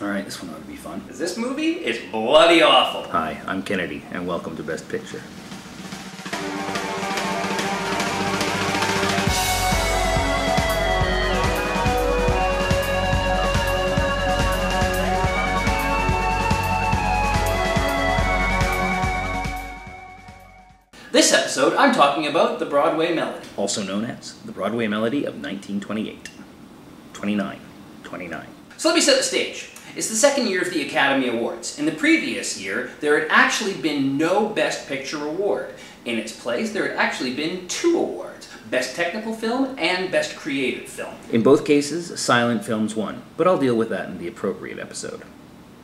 Alright, this one ought to be fun. This movie is bloody awful. Hi, I'm Kennedy, and welcome to Best Picture. This episode, I'm talking about the Broadway Melody. Also known as the Broadway Melody of 1928. 29. So let me set the stage. It's the second year of the Academy Awards. In the previous year, there had actually been no Best Picture award. In its place, there had actually been two awards, Best Technical Film and Best Creative Film. In both cases, silent films won, but I'll deal with that in the appropriate episode.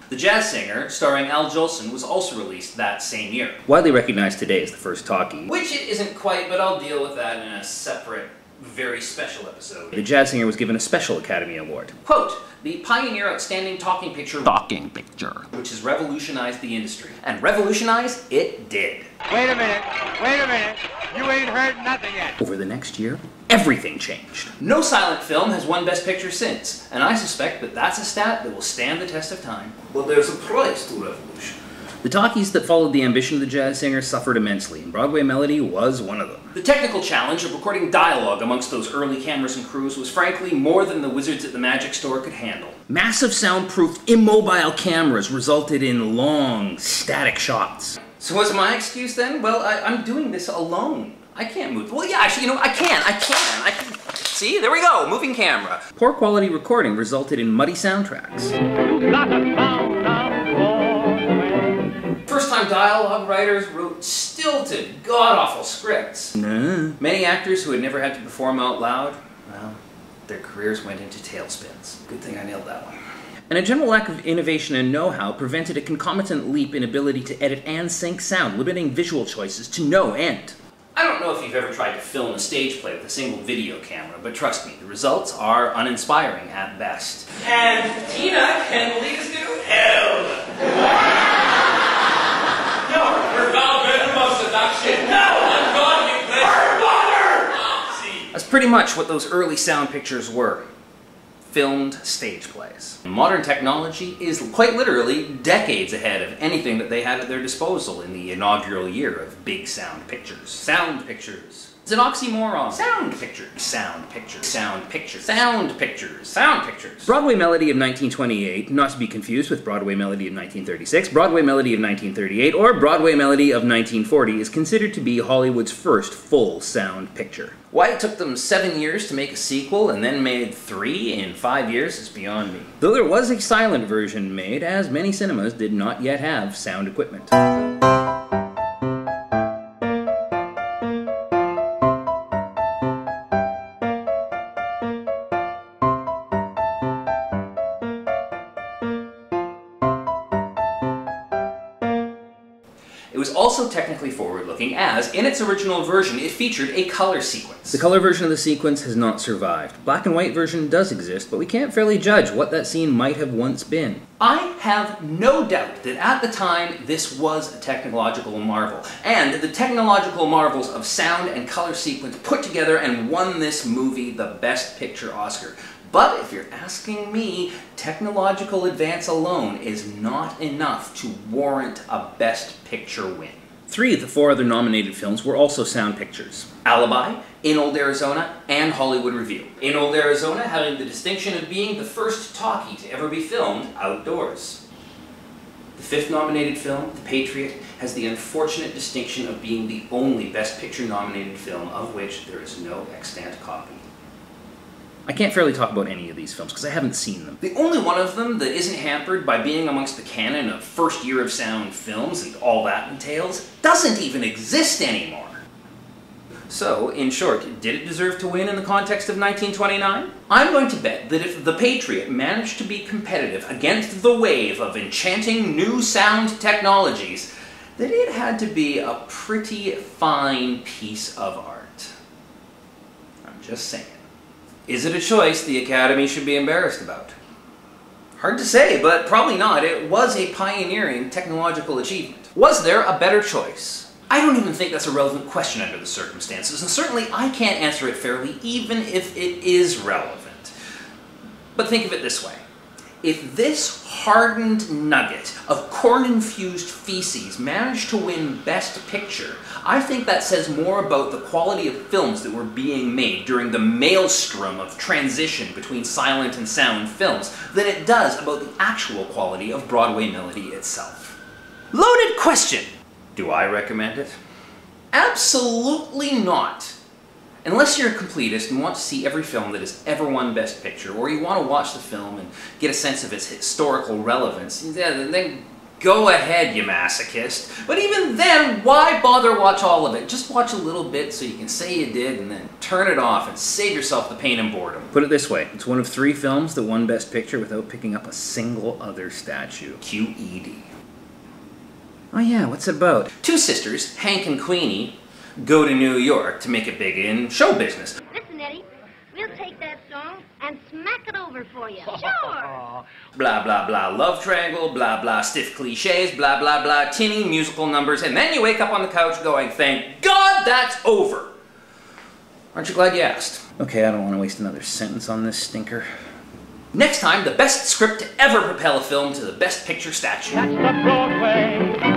The Jazz Singer, starring Al Jolson, was also released that same year. Widely recognized today as the first talkie, Which it isn't quite, but I'll deal with that in a separate, very special episode. the Jazz Singer was given a special Academy Award. Quote, the Pioneer Outstanding Talking Picture, which has revolutionized the industry. And revolutionize it did. Wait a minute, you ain't heard nothing yet. Over the next year, everything changed. No silent film has won Best Picture since, and I suspect that that's a stat that will stand the test of time. But there's a price to revolution. The talkies that followed the ambition of the Jazz Singer suffered immensely, and Broadway Melody was one of them. The technical challenge of recording dialogue amongst those early cameras and crews was frankly more than the wizards at the Magic Store could handle. Massive soundproofed, immobile cameras resulted in long, static shots. So what's my excuse then? Well, I'm doing this alone. I can't move. Well, yeah, actually, I can. See, there we go, moving camera. Poor quality recording resulted in muddy soundtracks. First-time dialogue writers wrote stilted, god-awful scripts. Many actors who had never had to perform out loud, well, their careers went into tailspins. Good thing I nailed that one. And a general lack of innovation and know-how prevented a concomitant leap in ability to edit and sync sound, limiting visual choices to no end. I don't know if you've ever tried to film a stage play with a single video camera, but trust me, the results are uninspiring at best. And Tina can lead us to hell! No, we're not good about seduction! No, I'm God, you That's pretty much what those early sound pictures were. Filmed stage plays. Modern technology is quite literally decades ahead of anything that they had at their disposal in the inaugural year of big sound pictures. Sound pictures. It's an oxymoron. Sound pictures. Sound pictures. Sound pictures. Sound pictures. Sound pictures. Broadway Melody of 1928, not to be confused with Broadway Melody of 1936, Broadway Melody of 1938, or Broadway Melody of 1940 is considered to be Hollywood's first full sound picture. Why it took them 7 years to make a sequel and then made 3 in 5 years is beyond me. Though there was a silent version made, as many cinemas did not yet have sound equipment. It was also technically forward-looking as, in its original version, it featured a color sequence. The color version of the sequence has not survived. Black and white version does exist, but we can't fairly judge what that scene might have once been. I have no doubt that at the time this was a technological marvel, and the technological marvels of sound and color sequence put together and won this movie the Best Picture Oscar. But if you're asking me, technological advance alone is not enough to warrant a Best Picture win. 3 of the 4 other nominated films were also sound pictures. Alibi, In Old Arizona, and Hollywood Review. In Old Arizona having the distinction of being the first talkie to ever be filmed outdoors. The 5th nominated film, The Patriot, has the unfortunate distinction of being the only Best Picture nominated film of which there is no extant copy. I can't fairly talk about any of these films because I haven't seen them. The only one of them that isn't hampered by being amongst the canon of first year of sound films and all that entails doesn't even exist anymore. So, in short, did it deserve to win in the context of 1929? I'm going to bet that if The Patriot managed to be competitive against the wave of enchanting new sound technologies, that it had to be a pretty fine piece of art. I'm just saying. Is it a choice the Academy should be embarrassed about? Hard to say, but probably not. It was a pioneering technological achievement. Was there a better choice? I don't even think that's a relevant question under the circumstances, and certainly I can't answer it fairly, even if it is relevant. But think of it this way. If this hardened nugget of corn-infused feces managed to win Best Picture, I think that says more about the quality of films that were being made during the maelstrom of transition between silent and sound films than it does about the actual quality of Broadway Melody itself. Loaded question! Do I recommend it? Absolutely not! Unless you're a completist and want to see every film that has ever won Best Picture, or you want to watch the film and get a sense of its historical relevance, then go ahead, you masochist. But even then, why bother watch all of it? Just watch a little bit so you can say you did, and then turn it off and save yourself the pain and boredom. Put it this way, it's one of 3 films that won Best Picture without picking up a single other statue. QED. Oh yeah, what's it about? 2 sisters, Hank and Queenie, go to New York to make it big in show business. Listen, Eddie, we'll take that song and smack it over for you. Sure! Blah, blah, blah, love triangle, blah, blah, stiff cliches, blah, blah, blah, tinny musical numbers, and then you wake up on the couch going, thank God that's over! Aren't you glad you asked? Okay, I don't want to waste another sentence on this stinker. Next time, the best script to ever propel a film to the Best Picture statue. That's the Broadway.